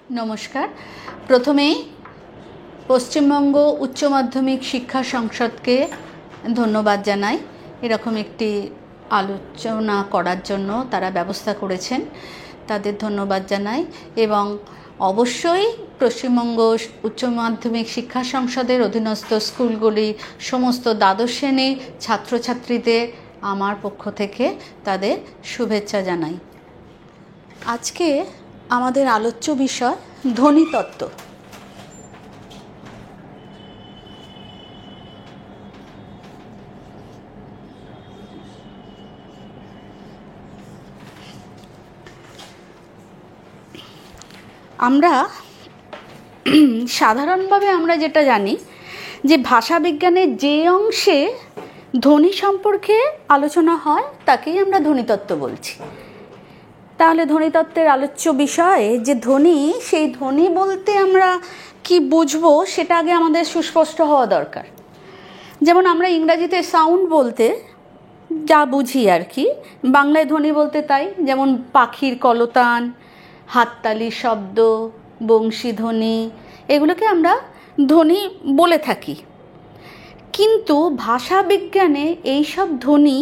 নমস্কার। প্রথমেই পশ্চিমবঙ্গ উচ্চ মাধ্যমিক শিক্ষা সংসদকে ধন্যবাদ জানাই। এরকম একটি আলোচনা করার জন্য তারা ব্যবস্থা করেছেন, তাদের ধন্যবাদ জানাই। এবং অবশ্যই পশ্চিমবঙ্গ উচ্চ মাধ্যমিক শিক্ষা সংসদের অধীনস্থ স্কুলগুলি সমস্ত দ্বাদশ শ্রেণীর ছাত্রছাত্রীদের আমার পক্ষ থেকে তাদের শুভেচ্ছা জানাই। আজকে আমাদের আলোচ্য বিষয় ধ্বনিতত্ত্ব। আমরা সাধারণভাবে আমরা যেটা জানি যে ভাষাবিজ্ঞানের যে অংশে ধ্বনি সম্পর্কে আলোচনা হয় তাকেই আমরা ধ্বনিতত্ত্ব বলছি। তাহলে ধ্বনিতত্ত্বের আলোচ্য বিষয়ে যে ধ্বনি, সেই ধ্বনি বলতে আমরা কি বুঝবো সেটা আগে আমাদের সুস্পষ্ট হওয়া দরকার। যেমন আমরা ইংরাজিতে সাউন্ড বলতে যা বুঝি আর কি, বাংলায় ধ্বনি বলতে তাই। যেমন পাখির কলতান, হাততালির শব্দ, বংশীধ্বনি, এগুলোকে আমরা ধ্বনি বলে থাকি। কিন্তু ভাষাবিজ্ঞানে এইসব ধ্বনি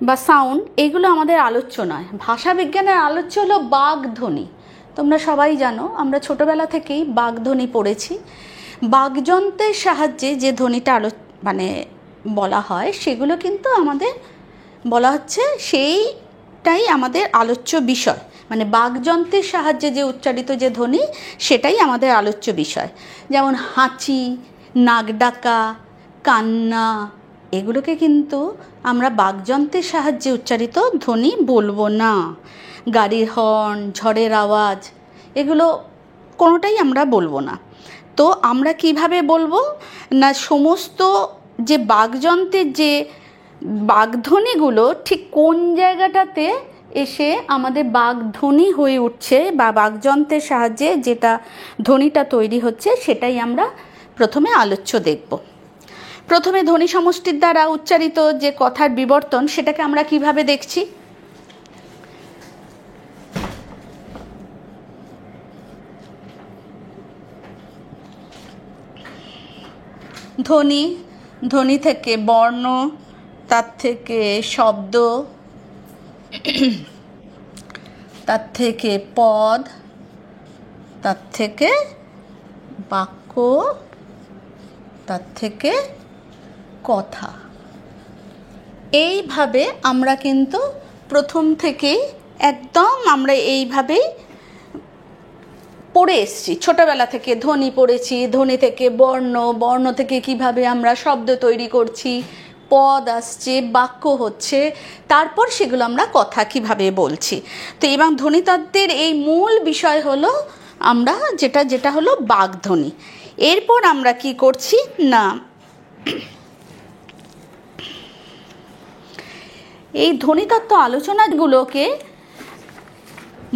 বা সাউন্ড এগুলো আমাদের আলোচ্য নয়। ভাষাবিজ্ঞানের আলোচ্য হলো বাগধ্বনি। তোমরা সবাই জানো, আমরা ছোটোবেলা থেকেই বাগধ্বনি পড়েছি। বাগযন্ত্রের সাহায্যে যে ধ্বনিটা বলা হয় সেগুলো কিন্তু আমাদের বলা হচ্ছে সেইটাই আমাদের আলোচ্য বিষয়। মানে বাগযন্ত্রের সাহায্যে যে উচ্চারিত যে ধ্বনি সেটাই আমাদের আলোচ্য বিষয়। যেমন হাঁচি, নাক ডাকা, কান্না, এগুলোকে কিন্তু আমরা বাগযন্ত্রের সাহায্যে উচ্চারিত ধ্বনি বলবো না। গাড়ির হর্ন, ঝড়ের আওয়াজ, এগুলো কোনোটাই আমরা বলবো না। তো আমরা কিভাবে বলবো না, সমস্ত যে বাগযন্ত্রের যে বাগধ্বনিগুলো ঠিক কোন জায়গাটাতে এসে আমাদের বাগধ্বনি হয়ে উঠছে বা বাগযন্ত্রের সাহায্যে যেটা ধ্বনিটা তৈরি হচ্ছে সেটাই আমরা প্রথমে আলোচ্য দেখব। প্রথমে ধ্বনি সমষ্টির দ্বারা উচ্চারিত যে কথার বিবর্তন সেটাকে আমরা কিভাবে দেখছি। ধ্বনি, ধ্বনি থেকে বর্ণ, তার থেকে শব্দ, তার থেকে পদ, তার থেকে বাক্য, তার থেকে কথা। এইভাবে আমরা কিন্তু প্রথম থেকেই একদম আমরা এইভাবেই পড়ে এসছি। ছোটোবেলা থেকে ধ্বনি পড়েছি, ধ্বনি থেকে বর্ণ, বর্ণ থেকে কিভাবে আমরা শব্দ তৈরি করছি, পদ আসছে, বাক্য হচ্ছে, তারপর সেগুলো আমরা কথা কিভাবে বলছি। তো এবং ধ্বনিতত্ত্বের এই মূল বিষয় হলো আমরা যেটা হলো বাগধ্বনি। এরপর আমরা কি করছি না, এই ধ্বনিতত্ত্ব আলোচনাগুলোকে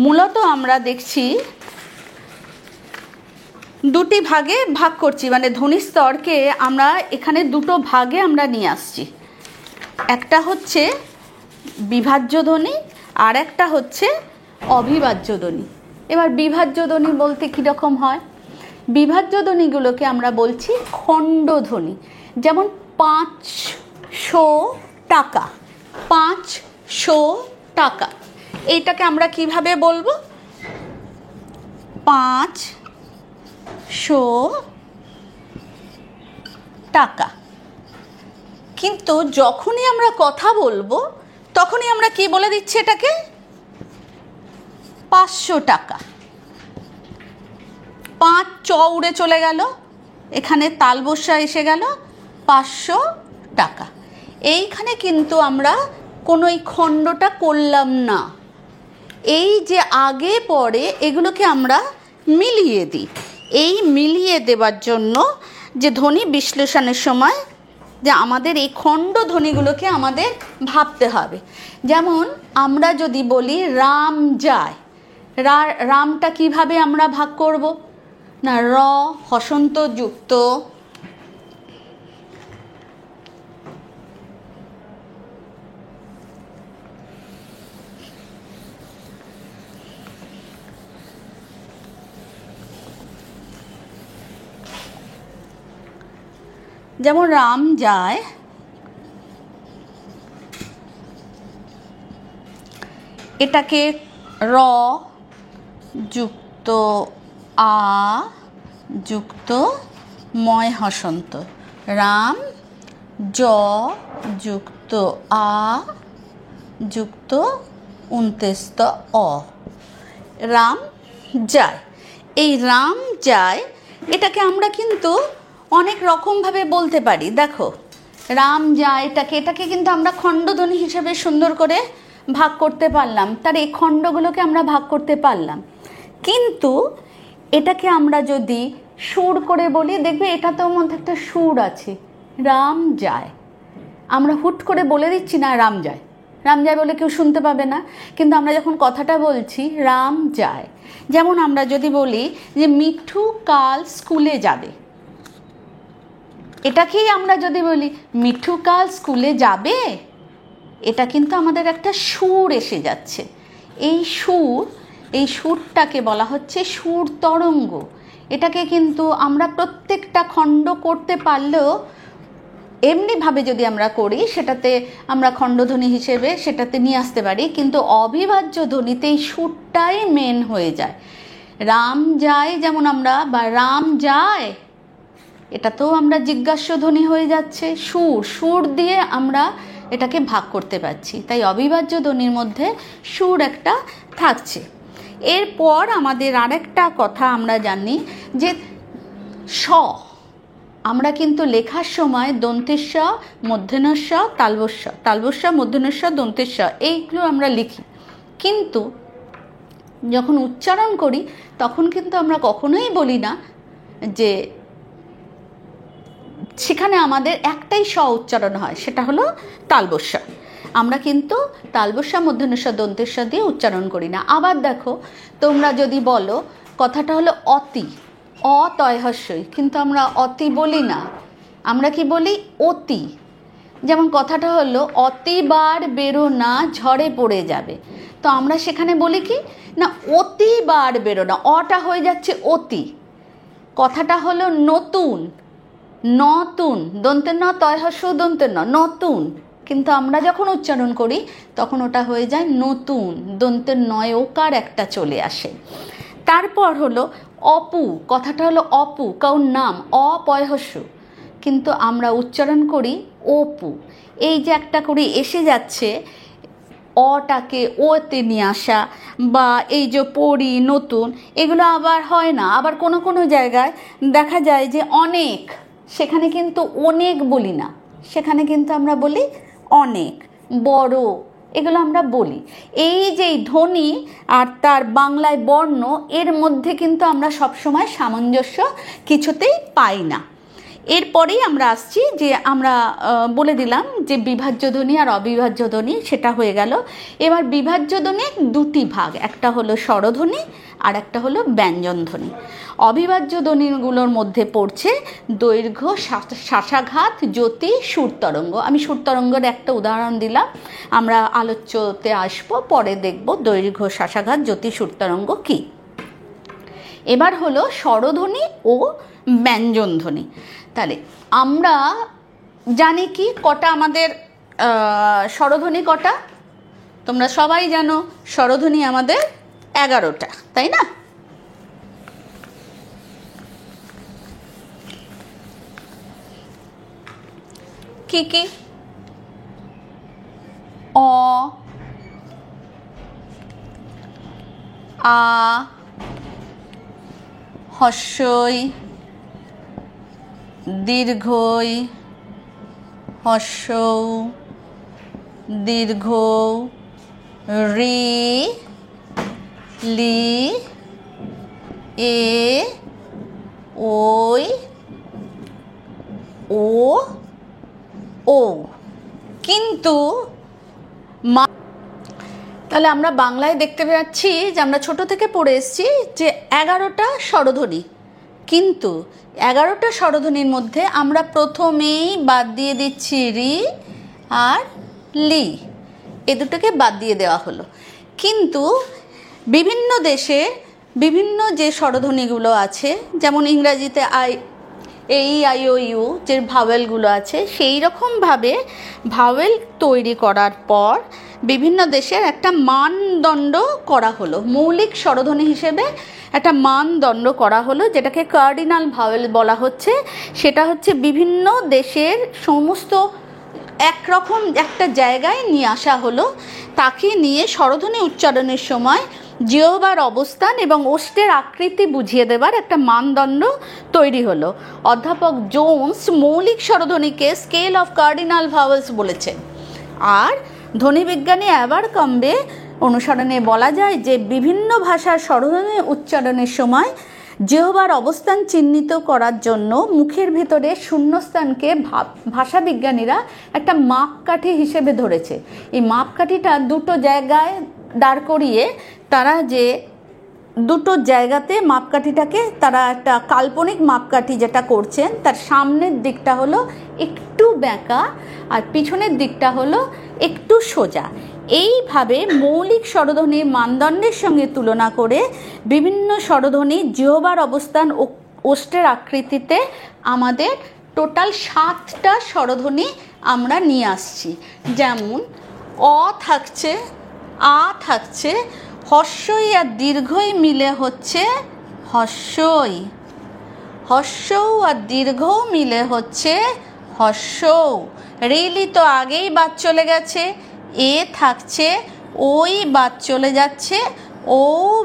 মূলত আমরা দেখছি দুটি ভাগে ভাগ করছি। মানে ধ্বনি স্তরকে আমরা এখানে দুটো ভাগে আমরা নিয়ে আসছি। একটা হচ্ছে বিভাজ্য ধ্বনি আর একটা হচ্ছে অবিভাজ্য ধ্বনি। এবার বিভাজ্য ধ্বনি বলতে কীরকম হয়? বিভাজ্য ধ্বনিগুলোকে আমরা বলছি খণ্ডধ্বনি। যেমন 500 টাকা, 500 টাকা, এইটাকে আমরা কিভাবে বলবো? 500 টাকা। কিন্তু যখনই আমরা কথা বলবো তখনই আমরা কি বলে দিচ্ছি এটাকে? 500 টাকা। 5 চ উড়ে চলে গেল, এখানে তালবস্যা এসে গেল, 500 টাকা। এইখানে কিন্তু আমরা কোনো এই খণ্ডটা করলাম না। এই যে আগে পরে এগুলোকে আমরা মিলিয়ে দিই। এই মিলিয়ে দেওয়ার জন্য যে ধ্বনি বিশ্লেষণের সময় যে আমাদের এই খণ্ড ধ্বনিগুলোকে আমাদের ভাবতে হবে। যেমন আমরা যদি বলি রাম যায়, রামটা কিভাবে আমরা ভাগ করব না, র হসন্ত যুক্ত, যেমন রাম যায়, এটাকে র যুক্ত আ যুক্ত ময় হসন্ত, রাম জ যুক্ত আ যুক্ত উন্তেস্ত অ, রাম যায়। এই রাম যায় এটাকে আমরা কিন্তু অনেক রকমভাবে বলতে পারি। দেখো, রাম যায় এটাকে কিন্তু আমরা খণ্ডধ্বনি হিসেবে সুন্দর করে ভাগ করতে পারলাম, তার এই খণ্ডগুলোকে আমরা ভাগ করতে পারলাম। কিন্তু এটাকে আমরা যদি সুর করে বলি, দেখবে এটাতেও মধ্যে একটা সুর আছে, রাম যায়। আমরা হুট করে বলে দিচ্ছি না রাম যায়, রাম যায় বলে কেউ শুনতে পাবে না, কিন্তু আমরা যখন কথাটা বলছি রাম যায়। যেমন আমরা যদি বলি যে মিঠু কাল স্কুলে যাবে, এটাকেই আমরা যদি বলি মিঠু কাল স্কুলে যাবে, এটা কিন্তু আমাদের একটা সুর এসে যাচ্ছে। এই সুরটাকে বলা হচ্ছে সুর তরঙ্গ। এটাকে কিন্তু আমরা প্রত্যেকটা খণ্ড করতে পারলেও এমনিভাবে যদি আমরা করি সেটাতে আমরা খণ্ডধ্বনি হিসেবে সেটাতে নিয়ে আসতে পারি, কিন্তু অবিভাজ্য ধ্বনিতে এই সুরটাই মেন হয়ে যায়। রাম যায় যেমন আমরা, বা রাম যায়, এটাতেও আমরা জিজ্ঞাস্য ধ্বনি হয়ে যাচ্ছে, সুর দিয়ে আমরা এটাকে ভাগ করতে পারছি। তাই অবিভাজ্য ধ্বনির মধ্যে সুর একটা থাকছে। এরপর আমাদের আরেকটা কথা আমরা জানি যে স, আমরা কিন্তু লেখার সময় দন্তেস্ব, মূর্ধন্যস্ব, তালবস্য, মূর্ধন্যস্ব, দন্তেস্ব এইগুলো আমরা লিখি, কিন্তু যখন উচ্চারণ করি তখন কিন্তু আমরা কখনোই বলি না যে সেখানে আমাদের একটাই স উচ্চারণ হয়, সেটা হলো তালবস্য। আমরা কিন্তু তালবস্য, মূর্ধন্যস্ব, দন্তেস্ব দিয়ে উচ্চারণ করি না। আবার দেখো, তোমরা যদি বলো কথাটা হলো অতি, অতয় হস্যই, কিন্তু আমরা অতি বলি না, আমরা কি বলি অতি। যেমন কথাটা হলো অতিবার বেরো না ঝড়ে পড়ে যাবে, তো আমরা সেখানে বলি কি না অতিবার বেরো না, অটা হয়ে যাচ্ছে অতি। কথাটা হলো নতুন, নতুন, দন্তের ন, তয় হস্য দন্তের ন, নতুন, কিন্তু আমরা যখন উচ্চারণ করি তখন ওটা হয়ে যায় নতুন, দন্তের নয় ওকার একটা চলে আসে। তারপর হলো অপু, কথাটা হলো অপু, কাউর নাম, অপয় হস্য, কিন্তু আমরা উচ্চারণ করি অপু। এই যে একটা করে এসে যাচ্ছে, অটাকে ওতে নিয়ে আসা, বা এই যে পরি, নতুন, এগুলো আবার হয় না। আবার কোনো কোনো জায়গায় দেখা যায় যে অনেক, সেখানে কিন্তু অনেক বলি না, সেখানে কিন্তু আমরা বলি অনেক, বড়, এগুলো আমরা বলি। এই যে ধ্বনি আর তার বাংলায় বর্ণ, এর মধ্যে কিন্তু আমরা সবসময় সামঞ্জস্য কিছুতেই পাই না। এরপরেই আমরা আসছি যে আমরা বলে দিলাম যে বিভাজ্য ধ্বনি আর অবিভাজ্য ধ্বনি, সেটা হয়ে গেল। এবার বিভাজ্য ধ্বনি দুটি ভাগ, একটা হলো স্বরধ্বনি আর একটা হলো ব্যঞ্জন ধ্বনি। অবিভাজ্য ধ্বনিগুলোর মধ্যে পড়ছে দৈর্ঘ্য, শ্বাসাঘাত, জ্যোতি, সুরতরঙ্গ। আমি সুরতরঙ্গের একটা উদাহরণ দিলাম, আমরা আলোচ্যতে আসবো, পরে দেখব দৈর্ঘ্য, শ্বাসাঘাত, জ্যোতি, সুরতরঙ্গ কী। এবার হলো স্বরধ্বনি ও ব্যঞ্জন ধ্বনি। তাহলে আমরা জানি কি কটা আমাদের স্বরধ্বনি কটা? তোমরা সবাই জানো স্বরধ্বনি আমাদের 11টা, তাই না? কি কি? অ, আ, হস্যই, দীর্ঘই, হস্যৌ, দীর্ঘ, রি, লি, এ, ওই, ও, ও। কিন্তু তাহলে আমরা বাংলায় দেখতে পাচ্ছি যে আমরা ছোট থেকে পড়ে এসেছি যে 11টা স্বরধ্বনি, কিন্তু 11টা স্বরধ্বনির মধ্যে আমরা প্রথমেই বাদ দিয়ে দিচ্ছি রি আর লি, এ দুটোকে বাদ দিয়ে দেওয়া হলো। কিন্তু বিভিন্ন দেশে বিভিন্ন যে স্বরধ্বনিগুলো আছে, যেমন ইংরাজিতে এই আই ও ইউ যে ভাওয়েলগুলো আছে, সেই রকমভাবে ভাওয়েল তৈরি করার পর বিভিন্ন দেশের একটা মানদণ্ড করা হলো, মৌলিক স্বরধ্বনি হিসেবে একটা মানদণ্ড করা হলো, যেটাকে কার্ডিনাল ভাওয়েল বলা হচ্ছে। সেটা হচ্ছে বিভিন্ন দেশের সমস্ত একরকম একটা জায়গায় নিয়ে আসা হলো, তাকে নিয়ে স্বরধ্বনি উচ্চারণের সময় জিহ্বার অবস্থান এবং ওষ্ঠের আকৃতি বুঝিয়ে দেবার একটা মানদণ্ড তৈরি হলো। অধ্যাপক জোন্স মৌলিক স্বরধ্বনিকে স্কেল অফ কার্ডিনাল ভাওয়েলস বলেছেন। আর ধ্বনিবিজ্ঞানী অ্যাবারকম্বে অনুসরণে বলা যায় যে বিভিন্ন ভাষার স্বরধ্বনি উচ্চারণের সময় জিহ্বার অবস্থান চিহ্নিত করার জন্য মুখের ভেতরে শূন্যস্থানকে ভাষাবিজ্ঞানীরা একটা মাপকাঠি হিসেবে ধরেছে। এই মাপকাঠিটা দুটো জায়গায় দাঁড় করিয়ে তারা যে দুটো জায়গাতে মাপকাঠিটাকে তারা একটা কাল্পনিক মাপকাঠি যেটা করছেন, তার সামনের দিকটা হলো একটু বাঁকা আর পিছনের দিকটা হলো একটু সোজা। এইভাবে মৌলিক স্বরধ্বনির মানদণ্ডের সঙ্গে তুলনা করে বিভিন্ন স্বরধ্বনি জিহ্বার অবস্থান ও ওষ্ঠের আকৃতিতে আমাদের টোটাল 7টা স্বরধ্বনি আমরা নিয়ে আসছি। যেমন অ থাকছে, আ থাকছে, হর্ষই আর দীর্ঘই মিলে হচ্ছে হর্ষই, হর্ষৌ আর দীর্ঘও মিলে হচ্ছে হর্ষৌ। রেলি তো আগেই বাদ চলে গেছে, এ থাকছে, ওই বাদ চলে যাচ্ছে, ও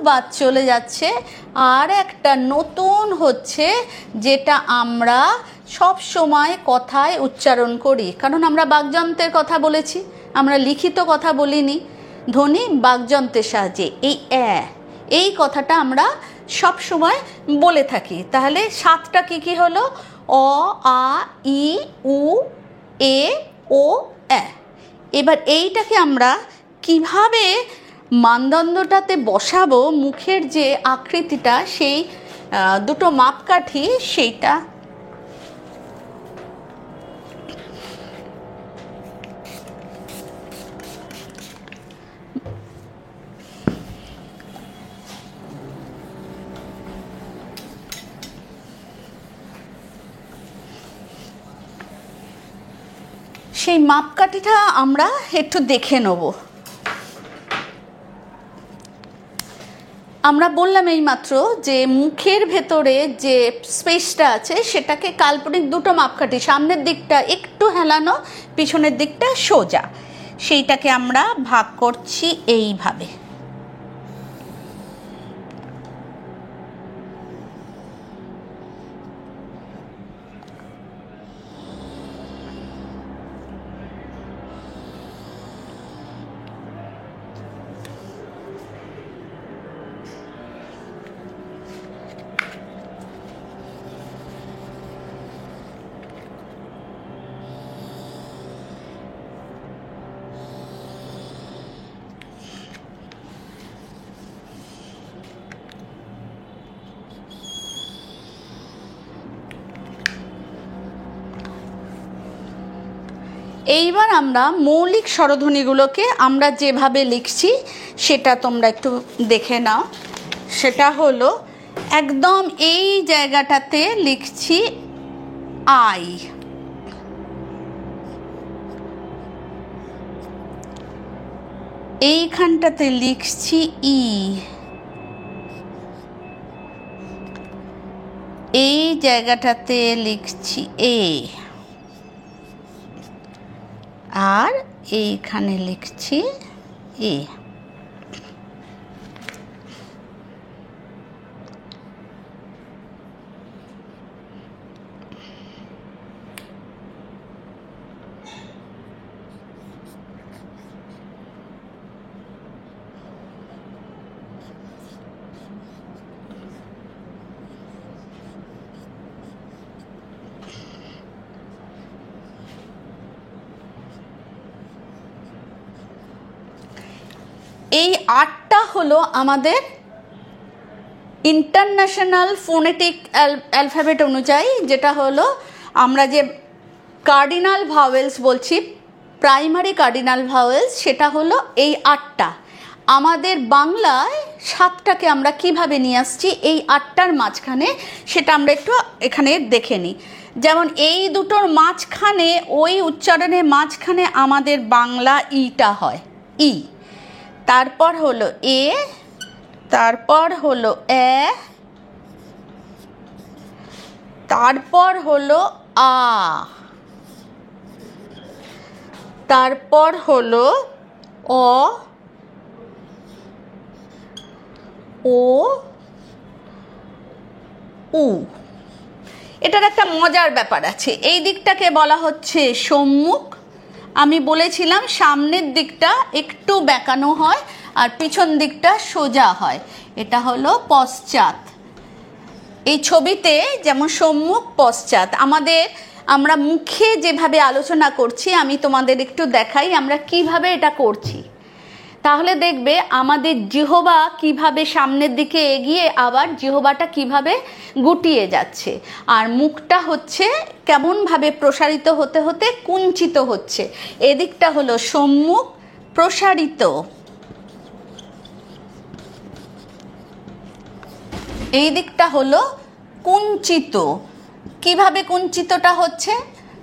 বাদ চলে যাচ্ছে। আর একটা নতুন হচ্ছে, যেটা আমরা সব সময় কথায় উচ্চারণ করি, কারণ আমরা বাকযন্ত্রের কথা বলেছি, আমরা লিখিত কথা বলিনি। ধ্বনি বাকযন্ত্রের সাহায্যে এই কথাটা আমরা সব সময় বলে থাকি। তাহলে 7টা কি হলো? অ, আ, ই, উ, এ, ও, এ। এবার এইটাকে আমরা কিভাবে মানদণ্ডটাতে বসাবো, মুখের যে আকৃতিটা, সেই দুটো মাপকাঠি, সেইটা সেই মাপকাঠিটা আমরা একটু দেখে নেব। আমরা বললাম এইমাত্র যে মুখের ভেতরে যে স্পেসটা আছে সেটাকে কাল্পনিক দুটো মাপকাঠি, সামনের দিকটা একটু হেলানো, পিছনের দিকটা সোজা, সেইটাকে আমরা ভাগ করছি এইভাবে। এইবার আমরা মৌলিক স্বরধ্বনিগুলোকে আমরা যেভাবে লিখছি সেটা তোমরা একটু দেখে নাও। সেটা হলো একদম এই জায়গাটাতে লিখছি আই, এইখানটাতে লিখছি ই, এই জায়গাটাতে লিখছি এ, আর এইখানে লিখছি এ। এই 8টা হলো আমাদের ইন্টারন্যাশনাল ফোনেটিক অ্যালফাবেট অনুযায়ী, যেটা হলো আমরা যে কার্ডিনাল ভাওয়েলস বলছি, প্রাইমারি কার্ডিনাল ভাওয়েলস, সেটা হলো এই 8টা। আমাদের বাংলায় 7টাকে আমরা কিভাবে নিয়ে আসছি এই 8টার মাঝখানে, সেটা আমরা একটু এখানে দেখে নিই। যেমন এই দুটোর মাঝখানে, ওই উচ্চারণের মাঝখানে আমাদের বাংলা ইটা হয়, ই। তারপর হলো এ, তারপর হলো এ, তারপর হলো আ, তারপর হলো অ, ও, উ। এটার একটা মজার ব্যাপার আছে, এই দিকটাকে বলা হচ্ছে সম্মুখ। আমি বলেছিলাম সামনের দিকটা একটু বেঁকানো হয় আর পিছন দিকটা সোজা হয়, এটা হলো পশ্চাৎ। এই ছবিতে যেমন সম্মুখ পশ্চাৎ, আমরা মুখে যেভাবে আলোচনা করছি, আমি তোমাদের একটু দেখাই আমরা কিভাবে এটা করছি। তাহলে দেখবে আমাদের জিহ্বা কিভাবে সামনের দিকে এগিয়ে আবার জিহ্বাটা কিভাবে গুটিয়ে যাচ্ছে, আর মুখটা হচ্ছে কেমনভাবে প্রসারিত হতে হতে কুঞ্চিত হচ্ছে। এদিকটা হলো সম্মুখ প্রসারিত, এই দিকটা হলো কুঞ্চিত। কিভাবে কুঞ্চিতটা হচ্ছে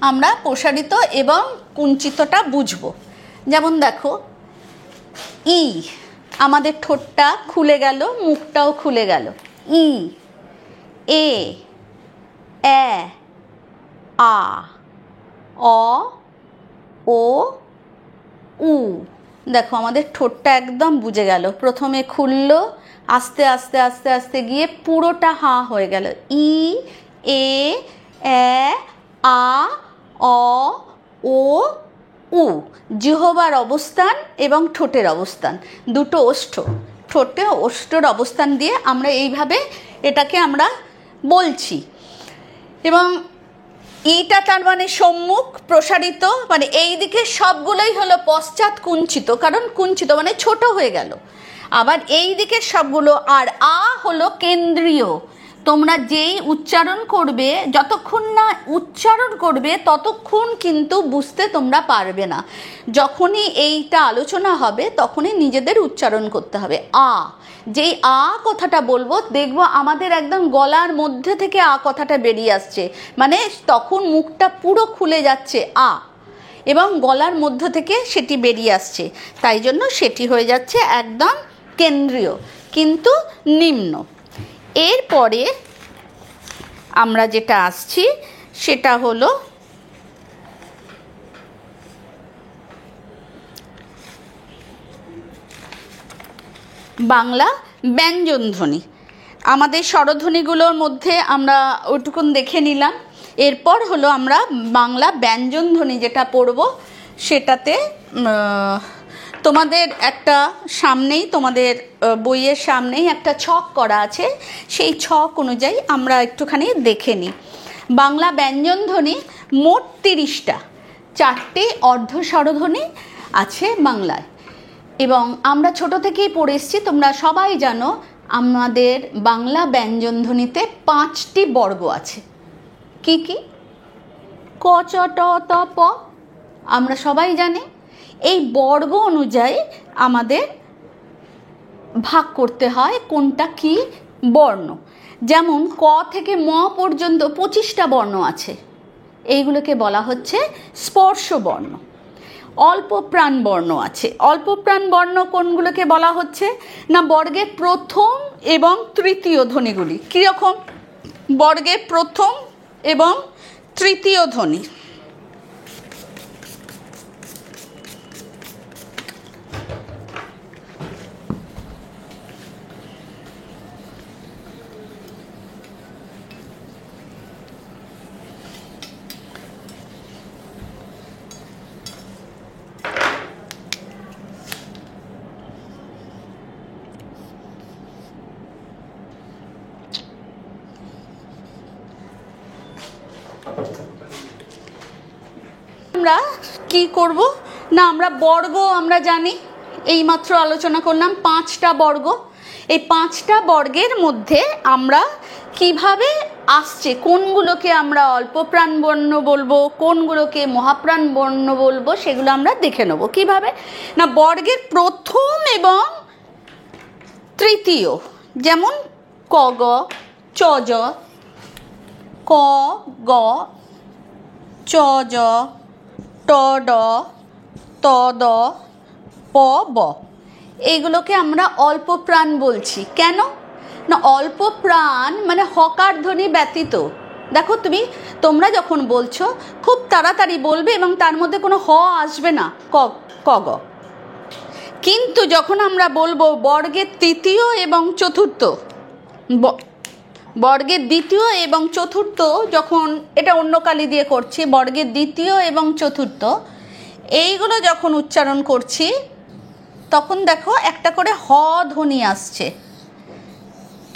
আমরা প্রসারিত এবং কুঞ্চিতটা বুঝবো। যেমন দেখো, ই, আমাদের ঠোঁটটা খুলে গেল, মুখটাও খুলে গেল। ই, এ, এ, আ, অ, ও, উ। দেখো আমাদের ঠোঁটটা একদম বুঝে গেল, প্রথমে খুললো, আস্তে আস্তে আস্তে আস্তে গিয়ে পুরোটা হাঁ হয়ে গেল। ই, এ, এ, আ, অ, ও, উ। জিহ্বার অবস্থান এবং ঠোঁটের অবস্থান, দুটো ওষ্ঠ, ঠোঁটে ওষ্ঠর অবস্থান দিয়ে আমরা এইভাবে এটাকে আমরা বলছি। এবং এইটা তার মানে সম্মুখ প্রসারিত, মানে এই দিকে সবগুলোই হলো পশ্চাৎ কুঞ্চিত, কারণ কুঞ্চিত মানে ছোট হয়ে গেল। আবার এই দিকের সবগুলো, আর আ হলো কেন্দ্রীয়। তোমরা যেই উচ্চারণ করবে, যতক্ষণ না উচ্চারণ করবে ততক্ষণ কিন্তু বুঝতে তোমরা পারবে না। যখনই এইটা আলোচনা হবে তখনই নিজেদের উচ্চারণ করতে হবে। আ, যেই আ কথাটা বলবো দেখবো আমাদের একদম গলার মধ্যে থেকে আ কথাটা বেরিয়ে আসছে, মানে তখন মুখটা পুরো খুলে যাচ্ছে আ, এবং গলার মধ্য থেকে সেটি বেরিয়ে আসছে, তাই জন্য সেটি হয়ে যাচ্ছে একদম কেন্দ্রীয় কিন্তু নিম্ন। এরপরে আমরা যেটা আসছি সেটা হলো বাংলা ব্যঞ্জনধ্বনি। আমাদের স্বরধ্বনিগুলোর মধ্যে আমরা ওইটুকুন দেখে নিলাম। এরপর হলো আমরা বাংলা ব্যঞ্জনধ্বনি যেটা পড়ব, সেটাতে তোমাদের একটা সামনেই, তোমাদের বইয়ের সামনেই একটা ছক করা আছে, সেই ছক অনুযায়ী আমরা একটুখানি দেখে নিই। বাংলা ব্যঞ্জনধ্বনি মোট 30টা, 4টে অর্ধ স্বরধ্বনি আছে বাংলায়। এবং আমরা ছোট থেকেই পড়ে এসেছি, তোমরা সবাই জানো আমাদের বাংলা ব্যঞ্জনধ্বনিতে 5টি বর্গ আছে। কি কি? ক, চ, ট, ত, প, আমরা সবাই জানি। এই বর্গ অনুযায়ী আমাদের ভাগ করতে হয় কোনটা কি বর্ণ। যেমন ক থেকে ম পর্যন্ত 25টা বর্ণ আছে, এইগুলোকে বলা হচ্ছে স্পর্শ বর্ণ। অল্প প্রাণ বর্ণ আছে। অল্প প্রাণ বর্ণ কোনগুলোকে বলা হচ্ছে না, বর্গের প্রথম এবং তৃতীয় ধ্বনিগুলি। কীরকম? বর্গের প্রথম এবং তৃতীয় ধ্বনি। আমরা কি করব না, আমরা বর্গ আমরা জানি, এইমাত্র আলোচনা করলাম 5টা বর্গ। এই 5টা বর্গের মধ্যে আমরা কিভাবে আসছে, কোনগুলোকে আমরা অল্প প্রাণ বর্ণ বলবো, কোনগুলোকে মহাপ্রাণ বর্ণ বলবো, সেগুলো আমরা দেখে নেব। কিভাবে না, বর্গের প্রথম এবং তৃতীয়, যেমন ক গ, চ জ, ক গ, চ জ, ট ড, ত দ, প ব। এইগুলোকে আমরা অল্প প্রাণ বলছি। কেন না, অল্প প্রাণ মানে হকার ধ্বনি ব্যতীত। দেখো তোমরা যখন বলছো খুব তাড়াতাড়ি বলবে এবং তার মধ্যে কোনো হ আসবে না, ক গ। কিন্তু যখন আমরা বলবো বর্গের তৃতীয় এবং চতুর্থ, বর্গের দ্বিতীয় এবং চতুর্থ, যখন এটা অন্য কালি দিয়ে করছি, বর্গের দ্বিতীয় এবং চতুর্থ এইগুলো যখন উচ্চারণ করছি তখন দেখো একটা করে হ ধ্বনি আসছে।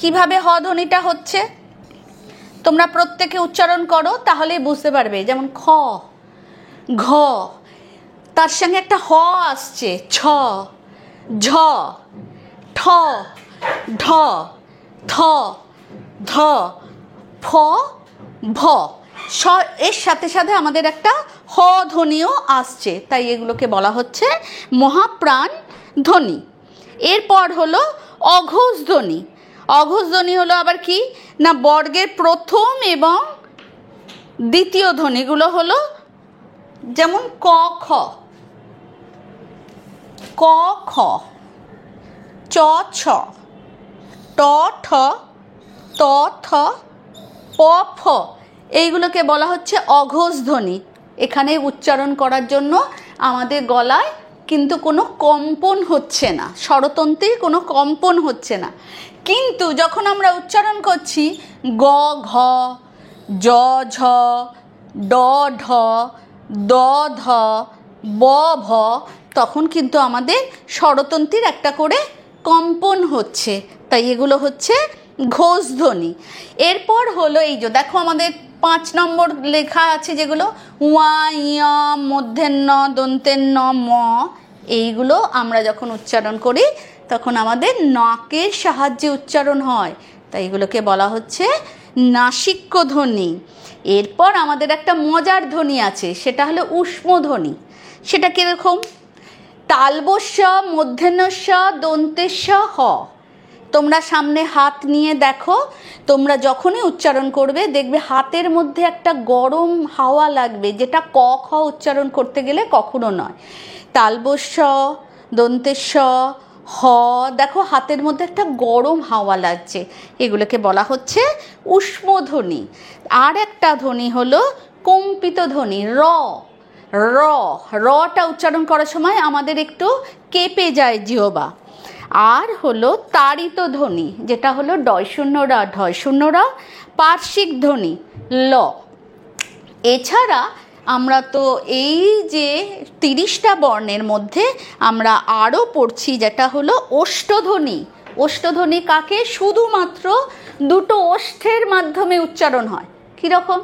কিভাবে হ ধ্বনিটা হচ্ছে তোমরা প্রত্যেকে উচ্চারণ করো, তাহলে বুঝতে পারবে। যেমন খ, ঘ, তার সঙ্গে একটা হ আসছে, ছ, ঝ, ঠ, ঢ, থ, ধ, ফ, ভ। এর সাথে সাথে আমাদের একটা হ ধ্বনিও আসছে, তাই এগুলোকে বলা হচ্ছে মহাপ্রাণ ধ্বনি। এরপর হলো অঘোষ ধ্বনি। অঘোষ ধ্বনি হলো আবার কি না, বর্গের প্রথম এবং দ্বিতীয় ধ্বনিগুলো হলো যেমন ক খ, ক খ, চ ছ, ট ঠ, ত থ, প ফ। এইগুলোকে বলা হচ্ছে অঘোষ ধ্বনি। এখানে উচ্চারণ করার জন্য আমাদের গলায় কিন্তু কোনো কম্পন হচ্ছে না, স্বরতন্ত্রের কোনো কম্পন হচ্ছে না। কিন্তু যখন আমরা উচ্চারণ করছি গ ঘ, জ ঝ, ড ঢ, দ ধ, ব ভ, তখন কিন্তু আমাদের স্বরতন্ত্রের একটা করে কম্পন হচ্ছে, তাই এগুলো হচ্ছে ঘোষ ধ্বনি। এরপর হলো এই যে দেখো আমাদের 5 নম্বর লেখা আছে যেগুলো ওয়া, ইয়া, মূর্ধন্য, দন্তেন্য, ম। এইগুলো আমরা যখন উচ্চারণ করি তখন আমাদের নাকের সাহায্যে উচ্চারণ হয়, তাই এগুলোকে বলা হচ্ছে নাসিক্য ধ্বনি। এরপর আমাদের একটা মজার ধ্বনি আছে, সেটা হলো ঊষ্ম ধ্বনি। সেটা কীরকম, তালবস্য, মূর্ধন্যস্য, দন্তেস্য, হ। তোমরা সামনে হাত নিয়ে দেখো, তোমরা যখনই উচ্চারণ করবে দেখবে হাতের মধ্যে একটা গরম হাওয়া লাগবে, যেটা ক খ উচ্চারণ করতে গেলে কখনো নয়। তালবস্য, দন্তেস্য, হ, দেখো হাতের মধ্যে একটা গরম হাওয়া লাগছে, এগুলোকে বলা হচ্ছে ঊষ্ম ধ্বনি। আর একটা ধ্বনি হলো কম্পিত ধ্বনি, র। রটা উচ্চারণ করার সময় আমাদের একটু কেঁপে যায় জিহ্বা। আর হলো তাড়িত ধ্বনি, যেটা হলো ডয় শূন্য রা, ঢয় শূন্য রা, পার্শ্বিক ধ্বনি ল। এছাড়া আমরা তো এই যে 30টা বর্ণের মধ্যে আমরা আরও পড়ছি, যেটা হলো ওষ্ঠধ্বনি। ওষ্ঠধ্বনি কাকে, শুধুমাত্র দুটো ওষ্ঠের মাধ্যমে উচ্চারণ হয়। কীরকম,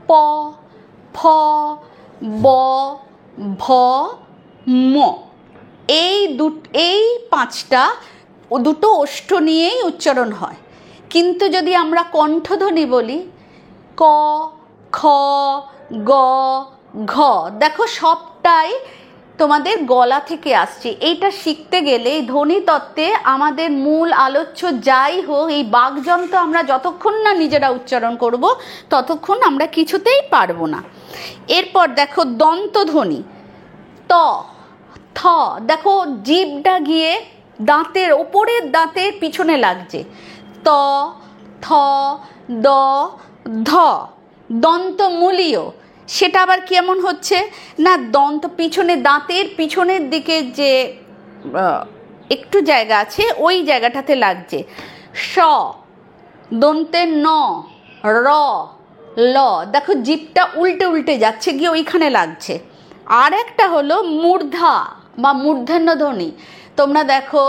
প, ফ, ব, ভ, ম। এই 5টা দুটো ওষ্ঠ নিয়েই উচ্চারণ হয়। কিন্তু যদি আমরা কণ্ঠধ্বনি বলি ক, খ, গ, ঘ, দেখো সবটাই তোমাদের গলা থেকে আসছে। এইটা শিখতে গেলে এই ধ্বনিতত্ত্বে আমাদের মূল আলোচ্য যাই হোক, এই বাকযন্ত্র আমরা যতক্ষণ না নিজেরা উচ্চারণ করব ততক্ষণ আমরা কিছুতেই পারবো না। এরপর দেখো দন্তধ্বনি, ত, থ, দেখো জিভটা গিয়ে দাঁতের ওপরের দাঁতের পিছনে লাগছে, ত, থ, দ, ধ। দন্তমূলীয়, সেটা আবার কেমন হচ্ছে না, দন্ত পিছনে, দাঁতের পিছনের দিকে যে একটু জায়গা আছে ওই জায়গাটাতে লাগছে। স, দন্তের ন, র, ল, দেখো জিভটা উল্টে উল্টে যাচ্ছে, গিয়ে ওইখানে লাগছে। আর একটা হলো মূর্ধা বা মূর্ধন্য ধ্বনি। তোমরা দেখো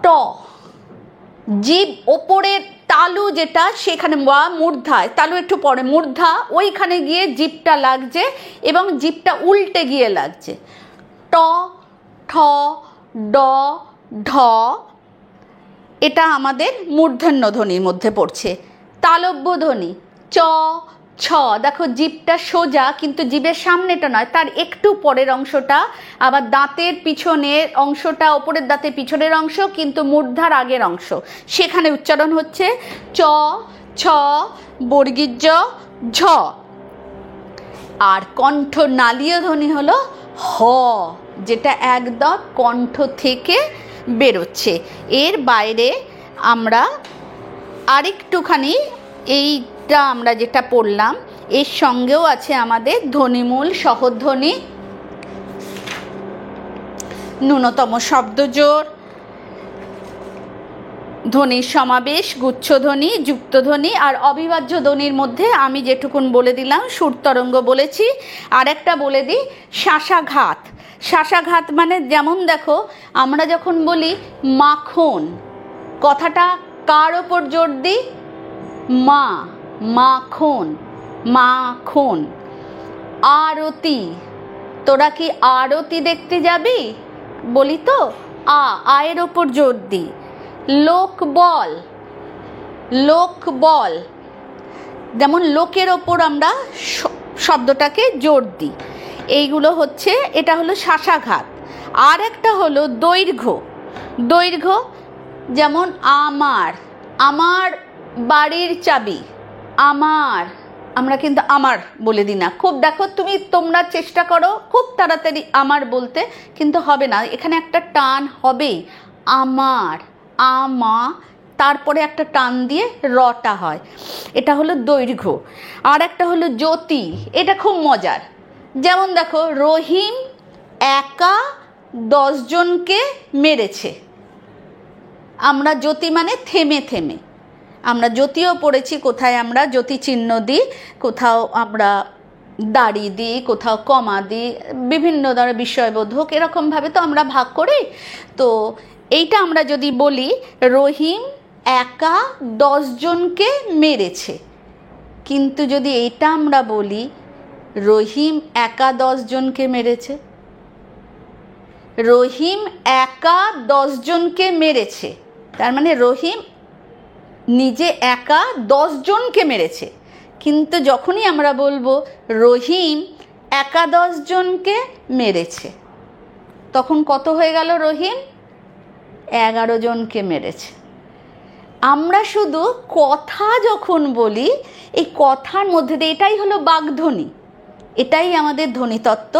ট, জিভ ওপরের তালু যেটা সেখানে, বা মূর্ধায়, তালু একটু পরে, মূর্ধা ওইখানে গিয়ে জিভটা লাগছে এবং জিভটা উল্টে গিয়ে লাগছে। ট, ঠ, ড, ঢ, এটা আমাদের মূর্ধন্য ধ্বনির মধ্যে পড়ছে। তালব্য ধ্বনি চ, ছ, দেখো জিভটা সোজা কিন্তু জিভের সামনেটা নয়, তার একটু পরের অংশটা, আবার দাঁতের পিছনের অংশটা ওপরের দাঁতের পিছনের অংশ কিন্তু মূর্ধার আগের অংশ, সেখানে উচ্চারণ হচ্ছে চ, ছ, বর্গীর জ, ঝ। আর কণ্ঠ নালীয় ধ্বনি হলো হ, যেটা একদম কণ্ঠ থেকে বেরোচ্ছে। এর বাইরে আমরা আরেকটুখানি এইটা আমরা যেটা পড়লাম এর সঙ্গেও আছে আমাদের ধ্বনিমূল, সহধ্বনি, ন্যূনতম শব্দজোড়, ধ্বনির সমাবেশ, গুচ্ছধ্বনি, যুক্তধ্বনি আর অবিভাজ্য ধ্বনির মধ্যে আমি যেটুকুন বলে দিলাম সুর তরঙ্গ বলেছি। আর একটা বলে দিই শ্বাসাঘাত। শ্বাসাঘাত মানে যেমন দেখো আমরা যখন বলি মাখন, কথাটা কার ওপর জোর দিই? মা, মাখন, মাখন। আরতি, তোরা কি আরতি দেখতে যাবি? বলি তো আয়ের ওপর জোর দিই। লোকবল, লোকবল, যেমন লোকের ওপর আমরা শব্দটাকে জোর দিই। এইগুলো হচ্ছে, এটা হলো শ্বাসাঘাত। আর একটা হলো দৈর্ঘ্য। দৈর্ঘ্য যেমন আমার, আমার বাড়ির চাবি, আমার, আমরা কিন্তু আমার বলে দিই না। খুব দেখো তোমরা চেষ্টা করো খুব তাড়াতাড়ি আমার বলতে, কিন্তু হবে না, এখানে একটা টান হবেই। আমার, আমা, তারপরে একটা টান দিয়ে রটা হয়, এটা হলো দৈর্ঘ্য। আর একটা হলো জ্যোতি, এটা খুব মজার। যেমন দেখো রহিম একা 10 জনকে মেরেছে। আমরা জ্যোতি মানে থেমে থেমে, আমরা জ্যোতিও পড়েছি, কোথায় আমরা জ্যোতি চিহ্ন দিই, কোথাও আমরা দাড়ি দিই, কোথাও কমা দিই, বিভিন্ন দ্বারা বিষয়বোধক এরকমভাবে তো আমরা ভাগ করি। তো এইটা আমরা যদি বলি রহিম একা 10 জনকে মেরেছে, কিন্তু যদি এইটা আমরা বলি রহিম একা 10 জনকে মেরেছে, রহিম একা 10 জনকে মেরেছে, তার মানে রহিম নিজে একা 10 জনকে মেরেছে। কিন্তু যখনই আমরা বলবো রহিম একা 10 জনকে মেরেছে, তখন কত হয়ে গেল? রহিম 11 জনকে মেরেছে। আমরা শুধু কথা যখন বলি, এই কথার মধ্যে দিয়ে, এটাই হলো বাগধ্বনি, এটাই আমাদের ধ্বনিতত্ত্ব।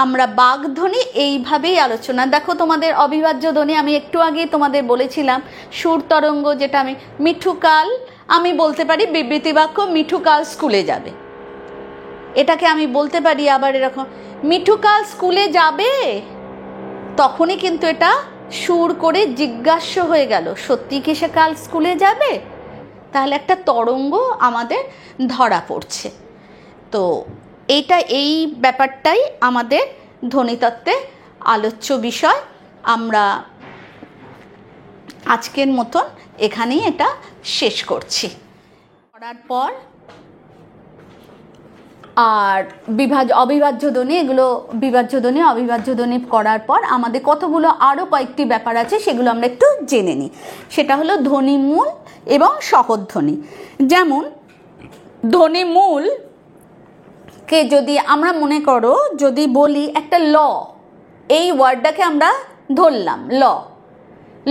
আমরা বাগধ্বনি এইভাবেই আলোচনা। দেখো তোমাদের অবিভাজ্য ধ্বনি আমি একটু আগেই তোমাদের বলেছিলাম, সুর তরঙ্গ, যেটা আমি মিঠুকাল, আমি বলতে পারি বিবৃতি বাক্য মিঠুকাল স্কুলে যাবে, এটাকে আমি বলতে পারি আবার এরকম মিঠুকাল স্কুলে যাবে, তখনই কিন্তু এটা সুর করে জিজ্ঞাস্য হয়ে গেল, সত্যি কি সে কাল স্কুলে যাবে? তাহলে একটা তরঙ্গ আমাদের ধরা পড়ছে। তো এই ব্যাপারটাই আমাদের ধ্বনিতত্ত্বে আলোচ্য বিষয়। আমরা আজকের মতন এখানেই এটা শেষ করছি। করার পর আর অবিভাজ্য ধ্বনি, এগুলো বিভাজ্য ধ্বনি, অবিভাজ্য ধ্বনি করার পর আমাদের কতগুলো আরও কয়েকটি ব্যাপার আছে, সেগুলো আমরা একটু জেনে নিই। সেটা হলো ধ্বনিমূল এবং সহধ্বনি। যেমন ধ্বনিমূল কে যদি আমরা মনে করো, যদি বলি একটা ল, এই ওয়ার্ডটাকে আমরা ধরলাম ল,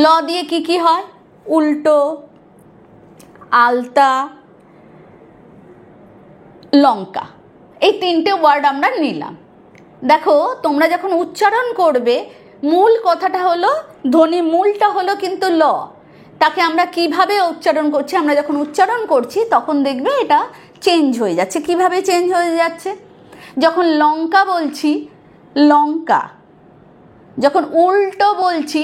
ল দিয়ে কি কি হয়? উল্টো, আলতা, লঙ্কা, এই 3টে ওয়ার্ড আমরা নিলাম। দেখো তোমরা যখন উচ্চারণ করবে, মূল কথাটা হলো, ধ্বনি মূলটা হলো কিন্তু ল, তাকে আমরা কিভাবে উচ্চারণ করছি, আমরা যখন উচ্চারণ করছি তখন দেখবে এটা চেঞ্জ হয়ে যাচ্ছে। কিভাবে চেঞ্জ হয়ে যাচ্ছে? যখন লঙ্কা বলছি লঙ্কা, যখন উল্টো বলছি,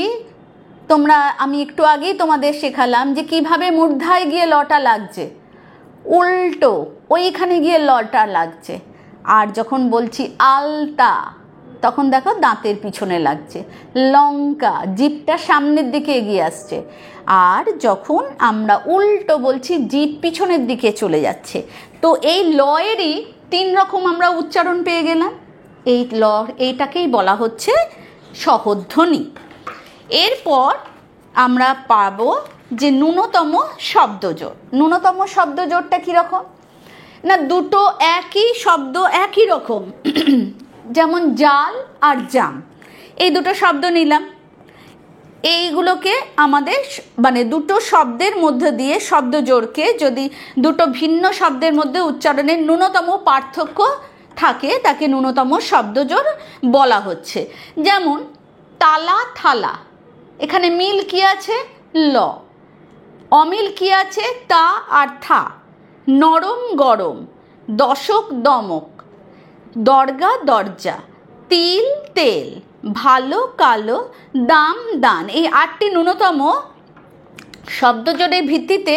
আমি একটু আগেই তোমাদের শেখালাম যে কিভাবে মূর্ধায় গিয়ে লটা লাগছে, উল্টো ওইখানে গিয়ে লটা লাগছে। আর যখন বলছি আলতা, তখন দেখো দাঁতের পিছনে লাগছে। লঙ্কা, জিভটা সামনের দিকে এগিয়ে আসছে। আর যখন আমরা উল্টো বলছি, জিভ পিছনের দিকে চলে যাচ্ছে। তো এই লয়েরই 3 রকম আমরা উচ্চারণ পেয়ে গেলাম। এই ল, এইটাকেই বলা হচ্ছে সহধ্বনি। এরপর আমরা পাবো যে ন্যূনতম শব্দজোড়। ন্যূনতম শব্দজোড়টা কীরকম? না দুটো একই শব্দ, একই রকম। যেমন জাল আর জাম, এই দুটো শব্দ নিলাম, এইগুলোকে আমাদের মানে দুটো শব্দের মধ্যে দিয়ে শব্দ জোড়কে যদি দুটো ভিন্ন শব্দের মধ্যে উচ্চারণের ন্যূনতম পার্থক্য থাকে তাকে ন্যূনতম শব্দজোড় বলা হচ্ছে। যেমন তালা থালা, এখানে মিল কি আছে? ল। অমিল কি আছে? তা আর থা। নরম গরম, দশক দমক, দরগা দরজা, তিল তেল, ভালো কালো, দাম দান। এই 8টি ন্যূনতম শব্দজোড়ের ভিত্তিতে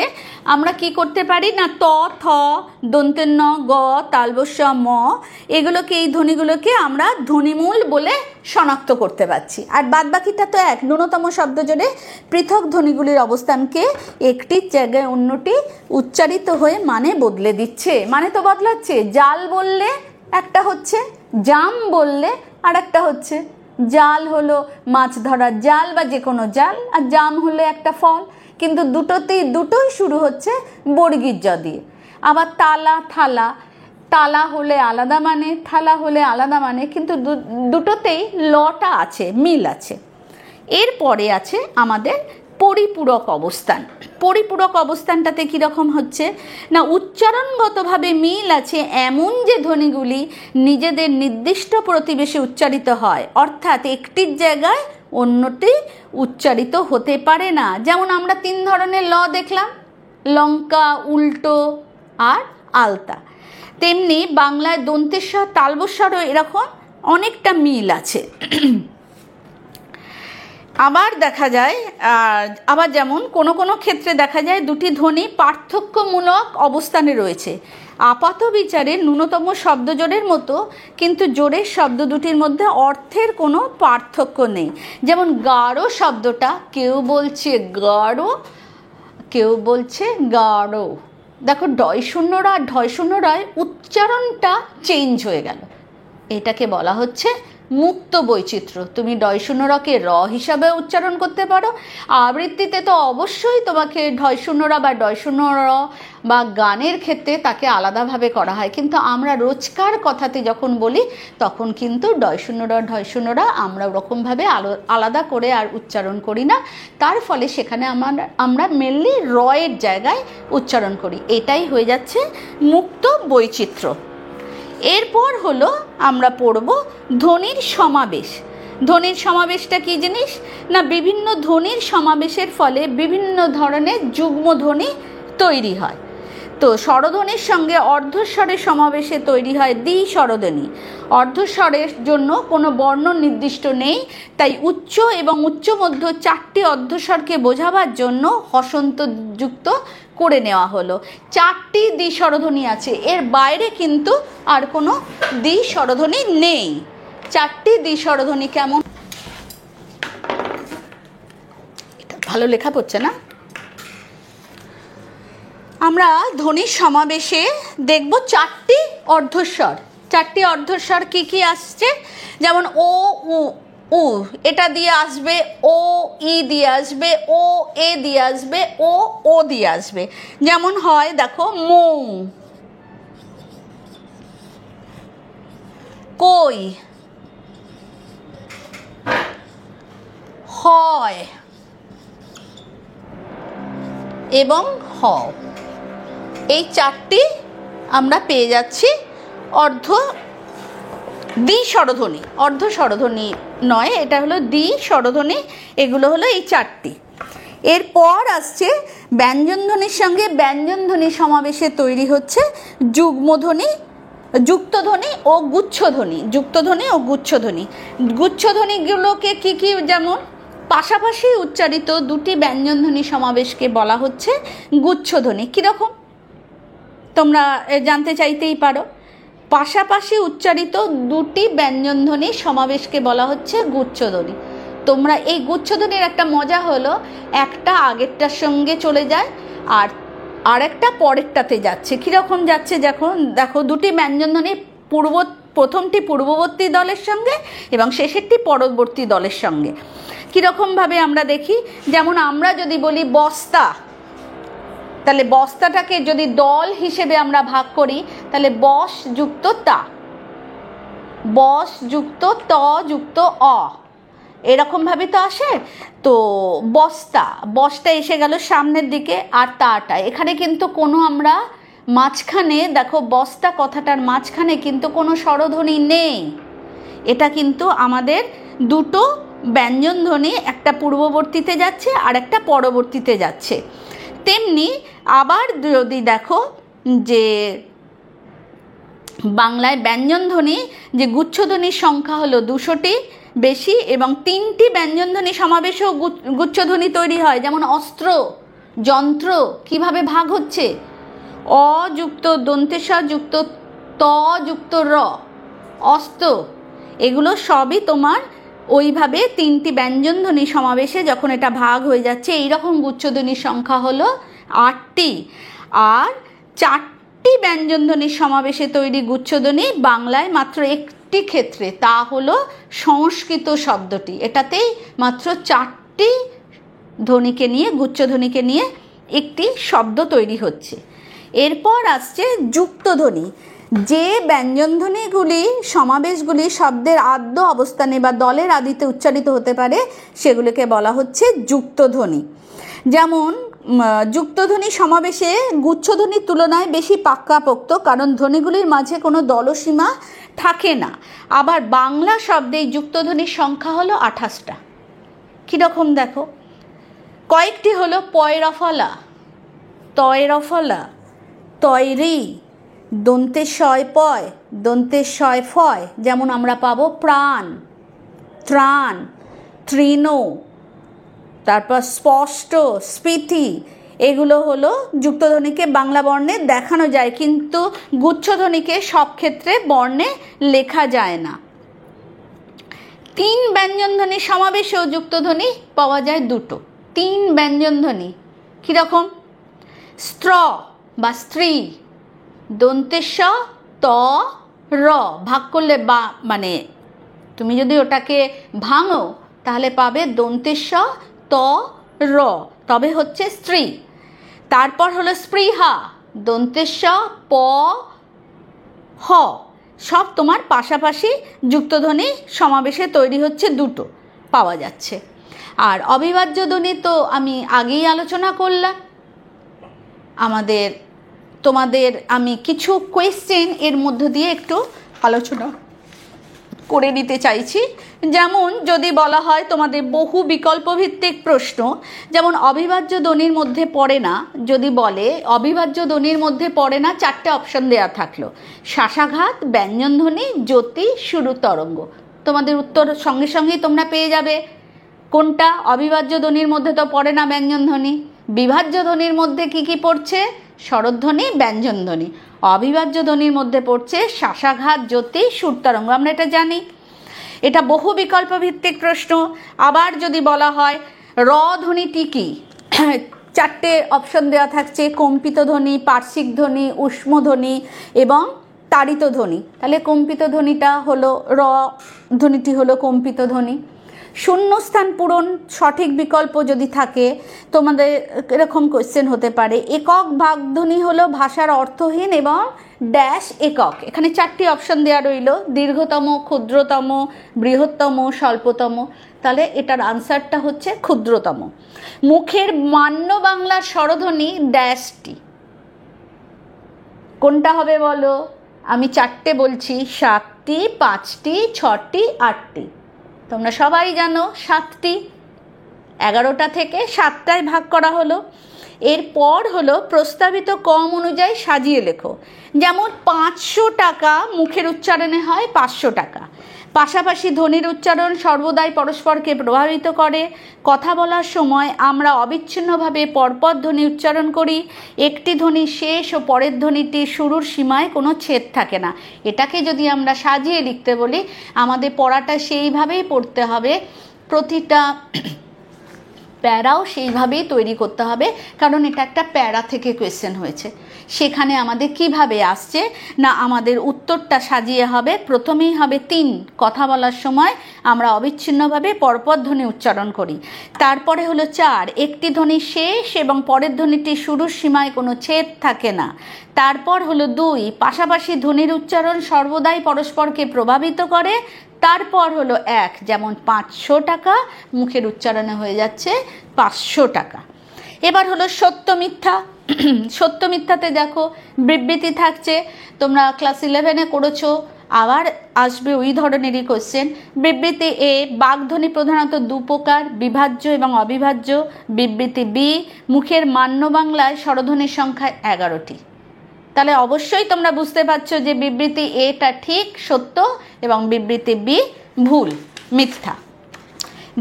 আমরা কি করতে পারি না ত, থ, দন্তের ন, গ, তালবস্য ম, এগুলোকে, এই ধ্বনিগুলোকে আমরা ধ্বনিমূল বলে শনাক্ত করতে পারছি। আর বাদবাকিটা তো এক, ন্যূনতম শব্দজোড়ে পৃথক ধ্বনিগুলির অবস্থানকে একটির জায়গায় অন্যটি উচ্চারিত হয়ে মানে বদলে দিচ্ছে। মানে তো বদলাচ্ছে, জাল বললে একটা হচ্ছে, জাম বললে আর একটা হচ্ছে। জাল হলো মাছ ধরার জাল বা যে কোনো জাল, আর জাম হলো একটা ফল, কিন্তু দুটোই শুরু হচ্ছে বর্গীর জ দিয়ে। আবার তালা থালা, তালা হলে আলাদা মানে, থালা হলে আলাদা মানে, কিন্তু দুটোতেই লটা আছে, মিল আছে। এরপরে আছে আমাদের পরিপূরক অবস্থান। পরিপূরক অবস্থানটাতে কীরকম হচ্ছে না উচ্চারণগতভাবে মিল আছে এমন যে ধ্বনিগুলি নিজেদের নির্দিষ্ট প্রতিবেশে উচ্চারিত হয়, অর্থাৎ একটির জায়গায় অন্যটি উচ্চারিত হতে পারে না। যেমন আমরা 3 ধরনের ল দেখলাম, লঙ্কা, উল্টো আর আলতা। তেমনি বাংলায় দন্তেশ্বর তালবস্বরও এরকম অনেকটা মিল আছে। আবার দেখা যায়, আবার যেমন কোনো কোনো ক্ষেত্রে দেখা যায় দুটি ধ্বনি পার্থক্যমূলক অবস্থানে রয়েছে। আপাত বিচারে ন্যূনতম শব্দজোড়ের মতো কিন্তু জোড়ের শব্দ দুটির মধ্যে অর্থের কোনো পার্থক্য নেই। যেমন গাঢ় শব্দটা কেউ বলছে গাঢ়, কেউ বলছে গাঢ়। দেখো ডয় শূন্যরা আর ঢয় শূন্যরায় উচ্চারণটা চেঞ্জ হয়ে গেল, এটাকে বলা হচ্ছে মুক্ত বৈচিত্র্য। তুমি ডয় শূন্যরাকে র হিসাবে উচ্চারণ করতে পারো, আবৃত্তিতে তো অবশ্যই তোমাকে ঢয় শূন্যরা বা ডয় শূন্য র, বা গানের ক্ষেত্রে তাকে আলাদাভাবে করা হয়, কিন্তু আমরা রোজকার কথাতে যখন বলি তখন কিন্তু ডয় শূন্যরা ঢয় শূন্যরা আমরা ওরকমভাবে আলাদা করে আর উচ্চারণ করি না। তার ফলে সেখানে আমরা মেনলি রয়ের জায়গায় উচ্চারণ করি, এটাই হয়ে যাচ্ছে মুক্ত বৈচিত্র্য। এরপর হলো আমরা পড়ব ধ্বনির সমাবেশ। ধ্বনির সমাবেশটা কি জিনিস না বিভিন্ন ধ্বনির সমাবেশের ফলে বিভিন্ন ধরনের যুগ্ম ধ্বনি তৈরি হয়। তো স্বরধ্বনির সঙ্গে অর্ধস্বরের সমাবেশে তৈরি হয় দ্বি-স্বরধ্বনি। অর্ধস্বরের জন্য কোনো বর্ণ নির্দিষ্ট নেই, তাই উচ্চ এবং উচ্চ মধ্য 4টি অর্ধস্বরকে বোঝাবার জন্য হসন্তযুক্ত করে নেওয়া হলো। 4টি দ্বি-স্বরধ্বনি আছে, এর বাইরে কিন্তু আর কোনো দ্বি-স্বরধ্বনি নেই। 4টি দ্বি-স্বরধ্বনি কেমন, এটা ভালো লেখা পড়ছে না? আমরা ধ্বনির সমাবেশে দেখব 4টি অর্ধস্বর। 4টি অর্ধস্বর কি কি আসছে, যেমন ও উ, উ এটা দিয়ে আসবে, ও ই দিয়ে আসবে, ও এ দিয়ে আসবে, ও দিয়ে আসবে। যেমন হয় দেখো মৌ, কই, হয় এবং হ। এই 4টি আমরা পেয়ে যাচ্ছি দ্বি-স্বরধ্বনি। অর্ধ স্বরধ্বনি নয়, এটা হলো দ্বি-স্বরধ্বনি। এগুলো হলো এই 4টি। এরপর আসছে ব্যঞ্জনধ্বনির সঙ্গে ব্যঞ্জনধ্বনির সমাবেশে তৈরি হচ্ছে যুগ্মধ্বনি, যুক্তধ্বনি ও গুচ্ছধ্বনি। যুক্তধ্বনি ও গুচ্ছধ্বনি। গুচ্ছধ্বনিগুলোকে কি কি, যেমন পাশাপাশি উচ্চারিত 2টি ব্যঞ্জনধ্বনি সমাবেশকে বলা হচ্ছে গুচ্ছধ্বনি। কীরকম তোমরা জানতে চাইতেই পারো। পাশাপাশি উচ্চারিত 2টি ব্যঞ্জনধ্বনি সমাবেশকে বলা হচ্ছে গুচ্ছধ্বনি। তোমরা এই গুচ্ছধ্বনির একটা মজা হলো, একটা আগেরটার সঙ্গে চলে যায় আর আরেকটা পরেরটাতে যাচ্ছে। কীরকম যাচ্ছে, যখন দেখো 2টি ব্যঞ্জনধ্বনি প্রথমটি পূর্ববর্তী দলের সঙ্গে এবং শেষেরটি পরবর্তী দলের সঙ্গে। কীরকমভাবে আমরা দেখি, যেমন আমরা যদি বলি বস্তা, তাহলে বস্তাটাকে যদি দল হিসেবে আমরা ভাগ করি তাহলে বস যুক্ত তা, বস যুক্ত ত যুক্ত অ, এরকমভাবে তো আসে। তো বস্তা, বসটা এসে গেল সামনের দিকে, আর তাটা এখানে কিন্তু কোনো আমরা মাঝখানে, দেখো বস্তা কথাটার মাঝখানে কিন্তু কোনো স্বরধ্বনি নেই। এটা কিন্তু আমাদের দুটো ব্যঞ্জন ধ্বনি, একটা পূর্ববর্তীতে যাচ্ছে আর একটা পরবর্তীতে যাচ্ছে। তেমনি আবার যদি দেখো যে বাংলায় ব্যঞ্জন ধ্বনি, যে গুচ্ছধ্বনির সংখ্যা হলো 200টি বেশি, এবং 3টি ব্যঞ্জন ধ্বনি সমাবেশেও গুচ্ছধ্বনি তৈরি হয়। যেমন অস্ত্র, যন্ত্র কিভাবে ভাগ হচ্ছে, অ যুক্ত দন্তেশ যুক্ত ত যুক্ত র, অস্ত্র, এগুলো সবই তোমার ওইভাবে 3টি ব্যঞ্জন ধ্বনি সমাবেশে যখন এটা ভাগ হয়ে যাচ্ছে, এইরকম গুচ্ছধ্বনির সংখ্যা হলো 8টি। আর 4টি ব্যঞ্জন ধ্বনির সমাবেশে তৈরি গুচ্ছধ্বনি বাংলায় মাত্র একটি ক্ষেত্রে, তা হলো সংস্কৃত শব্দটি। এটাতেই মাত্র 4টি ধ্বনিকে নিয়ে, গুচ্ছধ্বনিকে নিয়ে একটি শব্দ তৈরি হচ্ছে। এরপর আসছে যুক্তধ্বনি। যে ব্যঞ্জনধ্বনিগুলি সমাবেশগুলি শব্দের আদ্য অবস্থানে বা দলের আদিতে উচ্চারিত হতে পারে সেগুলিকে বলা হচ্ছে যুক্তধ্বনি। যেমন যুক্তধ্বনি সমাবেশে গুচ্ছধ্বনির তুলনায় বেশি পাকাপোক্ত, কারণ ধ্বনিগুলির মাঝে কোনো দলসীমা থাকে না। আবার বাংলা শব্দে যুক্তধ্বনির সংখ্যা হলো 28টা। কীরকম দেখো, কয়েকটি হলো পয়রফলা, তয়রফলা, তৈরি, দন্তের শয় পয়, দন্তের শয় ফয়, যেমন আমরা পাবো প্রাণ, ত্রাণ, তৃণ, তারপর স্পষ্ট, স্ফীতি, এগুলো হলো যুক্তধ্বনিকে বাংলা বর্ণে দেখানো যায়, কিন্তু গুচ্ছধ্বনিকে সব ক্ষেত্রে বর্ণে লেখা যায় না। 3 ব্যঞ্জনধ্বনি সমাবেশেও যুক্তধ্বনি পাওয়া যায় 2টো। 3 ব্যঞ্জনধ্বনি কীরকম, স্ত্র বা স্ত্রী, দন্তেশ ত র, ভাগ করলে বা মানে তুমি যদি ওটাকে ভাঙো তাহলে পাবে দন্তেশ ত র, তবে হচ্ছে স্ত্রী। তারপর হলো স্পৃহা, দন্তেশ প হ, সব তোমার পাশাপাশি যুক্তধ্বনি সমাবেশে তৈরি হচ্ছে 2টো পাওয়া যাচ্ছে। আর অবিভাজ্য ধ্বনি তো আমি আগেই আলোচনা করলাম। তোমাদের আমি কিছু কোয়েশ্চেন এর মধ্য দিয়ে একটু আলোচনা করে নিতে চাইছি। যেমন যদি বলা হয় তোমাদের বহু বিকল্প ভিত্তিক প্রশ্ন, যেমন অবিভাজ্য ধ্বনির মধ্যে পড়ে না, যদি বলে অবিভাজ্য ধ্বনির মধ্যে পড়ে না, 4টে অপশন দেওয়া থাকলো, শ্বাসাঘাত, ব্যঞ্জনধ্বনি, জ্যোতি, শুরু তরঙ্গ, তোমাদের উত্তর সঙ্গে সঙ্গেই তোমরা পেয়ে যাবে কোনটা। অবিভাজ্য ধ্বনির মধ্যে তো পড়ে না ব্যঞ্জনধ্বনি। বিভাজ্য ধ্বনির মধ্যে কি কি পড়ছে, স্বরধ্বনি, ব্যঞ্জনধ্বনি। অবিভাজ্য ধ্বনির মধ্যে পড়ছে শ্বাসাঘাত, জ্যোতি, সুর তরঙ্গ, আমরা এটা জানি। এটা বহু বিকল্প ভিত্তিক প্রশ্ন। আবার যদি বলা হয় র ধ্বনিটি কি, 4টে অপশন দেওয়া থাকছে, কম্পিত ধ্বনি, পার্শ্বিক ধ্বনি, উষ্ম ধ্বনি এবং তাড়িত ধ্বনি। তাহলে কম্পিত ধ্বনিটা হলো, র ধ্বনিটি হলো কম্পিত ধ্বনি। শূন্যস্থান পূরণ সঠিক বিকল্প যদি থাকে, তোমাদের এরকম কোয়েশ্চেন হতে পারে, একক ভাগ ধ্বনি হলো ভাষার অর্থহীন এবং ড্যাশ একক। এখানে 4টি অপশন দেওয়া রইল, দীর্ঘতম, ক্ষুদ্রতম, বৃহত্তম, স্বল্পতম। তাহলে এটার আনসারটা হচ্ছে ক্ষুদ্রতম। মুখের মান্য বাংলার স্বরধ্বনি ড্যাশটি, কোনটা হবে বলো? আমি 4টে বলছি, 7টি, 5টি, 6টি, 8টি। তোমরা সবাই জানো 7টি, 11টা থেকে 7টায় ভাগ করা হলো। এরপর হলো প্রস্তাবিত কম অনুযায়ী সাজিয়ে লেখো। যেমন 500 টাকা মুখের উচ্চারণে হয় 500 টাকা। পাশাপাশি ধ্বনির উচ্চারণ সর্বদাই পরস্পরকে প্রভাবিত করে। কথা বলার সময় আমরা অবিচ্ছিন্নভাবে পরপর ধ্বনি উচ্চারণ করি। একটি ধ্বনির শেষ ও পরের ধ্বনিটির শুরুর সীমায় কোনো ছেদ থাকে না। এটাকে যদি আমরা সাজিয়ে লিখতে বলি, আমাদের পড়াটা সেইভাবেই পড়তে হবে। প্রতিটা প্যারাও সেইভাবেই তৈরি করতে হবে, কারণ এটা একটা প্যারা থেকে কোয়েশ্চেন হয়েছে। সেখানে আমাদের কিভাবে আসছে না, আমাদের উত্তরটা সাজিয়ে হবে, প্রথমেই হবে 3, কথা বলার সময় আমরা অবিচ্ছিন্নভাবে পরপর ধ্বনি উচ্চারণ করি। তারপরে হলো 4, একটি ধ্বনি শেষ এবং পরের ধ্বনিটি শুরুর সীমায় কোনো ছেদ থাকে না। তারপর হলো 2, পাশাপাশি ধ্বনির উচ্চারণ সর্বদাই পরস্পরকে প্রভাবিত করে। তারপর হলো 1, যেমন 500 টাকা মুখের উচ্চারণে হয়ে যাচ্ছে 500 টাকা। এবার হলো সত্য মিথ্যা। সত্য মিথ্যাতে দেখো বিবৃতি থাকছে, তোমরা ক্লাস 11-এ করেছো, আবার আসবে ওই ধরনেরই কোশ্চেন। বিবৃতি এ, বাগধ্বনি প্রধানত 2 প্রকার, বিভাজ্য এবং অবিভাজ্য। বিবৃতি বি, মুখের মান্য বাংলায় স্বরধ্বনির সংখ্যা 11টি। তাহলে অবশ্যই তোমরা বুঝতে পারছো যে বিবৃতি এটা ঠিক সত্য এবং বিবৃতি বি ভুল মিথ্যা।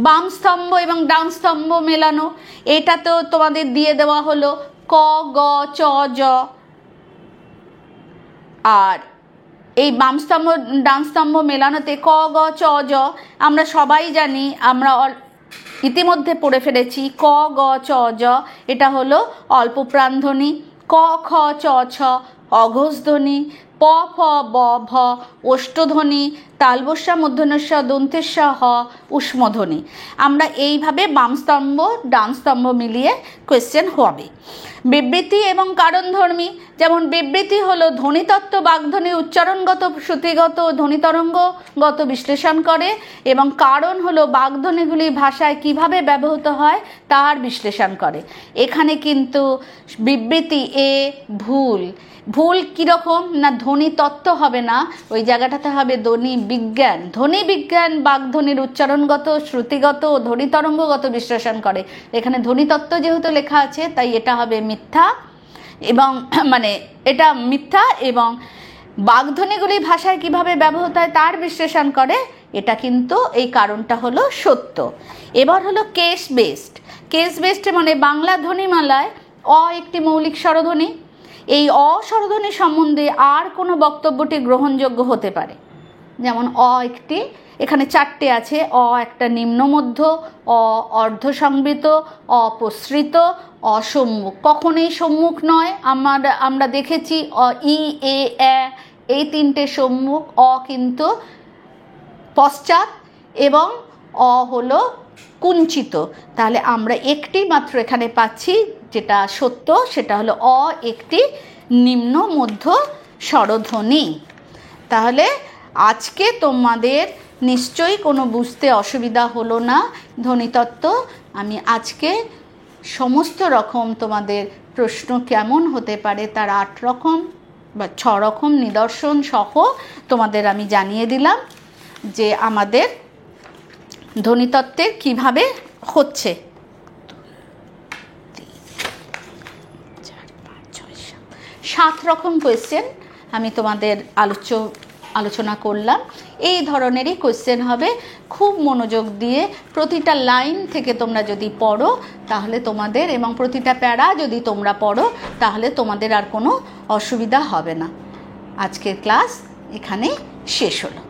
বাম স্তম্ভ এবং ডান স্তম্ভ মেলানো, এটা তো তোমাদের দিয়ে দেওয়া হলো ক, গ, চ, জ। আর এই বাম স্তম্ভ ডান স্তম্ভ মেলানোতে ক, গ, চ, জ আমরা সবাই জানি, আমরা ইতিমধ্যে পড়ে ফেলেছি। ক, গ, চ, জ এটা হলো অল্প প্রাণধ্বনি। ক, খ, চ, ছ অঘোষ ধ্বনি। প, ফ, ব, ভ ওষ্ঠধ্বনি। তালবস্যা মূর্ধন্যস্য দন্তেস্য হ ঊষ্মধ্বনি। আমরা এইভাবে বাম স্তম্ভ ডান স্তম্ভ মিলিয়ে কোয়েশ্চেন হবে। বিবৃতি এবং কারণধর্মী, যেমন বিবৃতি হলো ধ্বনিতত্ত্ব বাগধ্বনি উচ্চারণগত শ্রুতিগত ধ্বনিতরঙ্গগত বিশ্লেষণ করে, এবং কারণ হলো বাগধ্বনিগুলি ভাষায় কিভাবে ব্যবহৃত হয় তার বিশ্লেষণ করে। এখানে কিন্তু বিবৃতি এ ভুল। ভুল কীরকম না, ধ্বনিতত্ত্ব হবে না, ওই জায়গাটাতে হবে ধ্বনি বিজ্ঞান। ধ্বনি বিজ্ঞান বাগধ্বনির উচ্চারণগত শ্রুতিগত ও ধ্বনিতরঙ্গগত বিশ্লেষণ করে। এখানে ধ্বনিতত্ত্ব যেহেতু লেখা আছে তাই এটা হবে মিথ্যা, এবং মানে এটা মিথ্যা। এবং বাগধ্বনিগুলি ভাষায় কিভাবে ব্যবহৃত হয় তার বিশ্লেষণ করে, এটা কিন্তু এই কারণটা হলো সত্য। এবার হলো কেস বেসড। কেস বেসড মানে বাংলা ধ্বনিমালায় অ একটি মৌলিক স্বরধ্বনি। এই অস্বরধ্বনি সম্বন্ধে আর কোনো বক্তব্যটি গ্রহণযোগ্য হতে পারে। যেমন অ একটি, এখানে 4টে আছে। অ একটা নিম্নমধ্য, অ অর্ধসংবৃত, অপসৃত, অসম্মুখ। কখনোই সম্মুখ নয়, আমরা দেখেছি ই, এ, এই 3টে সম্মুখ, অ কিন্তু পশ্চাৎ এবং অ হলো কুঞ্চিত। তাহলে আমরা একটি মাত্র এখানে পাচ্ছি যেটা সত্য, সেটা হলো অ একটি নিম্ন মধ্য স্বরধ্বনি। তাহলে আজকে তোমাদের নিশ্চয়ই কোনো বুঝতে অসুবিধা হলো না ধ্বনিতত্ত্ব। আমি আজকে সমস্ত রকম তোমাদের প্রশ্ন কেমন হতে পারে তার 8 রকম বা 6 রকম নিদর্শন সহ তোমাদের আমি জানিয়ে দিলাম যে আমাদের ধ্বনিতত্ত্বের কিভাবে হচ্ছে। 7 রকম কোয়েশ্চেন আমি তোমাদের আলোচনা করলাম। এই ধরনেরই কোয়েশ্চেন হবে। খুব মনোযোগ দিয়ে প্রতিটা লাইন থেকে তোমরা যদি পড়ো তাহলে তোমাদের, এবং প্রতিটা প্যারা যদি তোমরা পড়ো তাহলে তোমাদের আর কোনো অসুবিধা হবে না। আজকের ক্লাস এখানে শেষ হলো।